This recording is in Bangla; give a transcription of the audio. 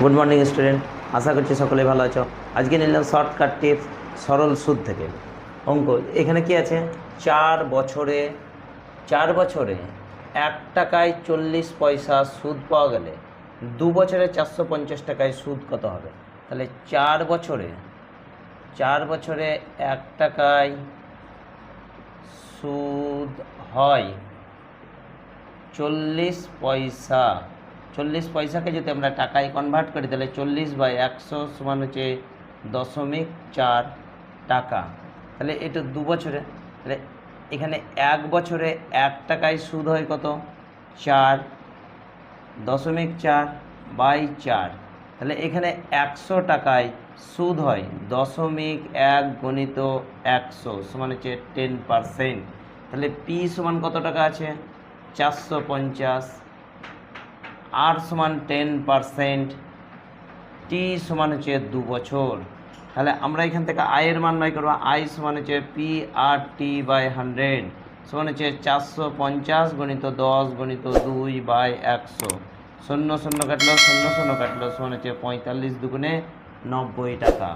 গুড মর্নিং স্টুডেন্ট, আশা করছি সকলে ভালো আছো। আজকে নিলাম শর্টকাট টিপস সরল সুদ থেকে অঙ্ক। এখানে কি আছে, 4 বছরে 1 টাকায় 40 পয়সা সুদ পাওয়া গেলে 2 বছরে 450 টাকায় সুদ কত হবে? তাহলে 4 বছরে 1 টাকায় সুদ হয় 40 পয়সা। 40 পয়সাকে যদি আমরা টাকায় কনভার্ট করি তাহলে 40/100 সমান হচ্ছে 0.4 টাকা। তাহলে এটা 2 বছরে, তাহলে এখানে 1 বছরে 1 টাকায় সুদ হয় কত? 4, 0.4/4। তাহলে এখানে 100 টাকায় সুদ হয় 0.1 গুণিত 100 সমান হচ্ছে 10%। তাহলে পি সমান কত টাকা আছে? 450। আর সমান 10%, টি সমান হচ্ছে 2 বছর। তাহলে আমরা এখান থেকে আয়ের মান বাই করবো। আই সমান হচ্ছে পি আর টি বাই 100 সমান হচ্ছে 450 গুণিত 10 গুণিত 2/100। 0 0 কাটলো, 0 0 কাটলো, সমান হচ্ছে 45 দুগুণে 90 টাকা।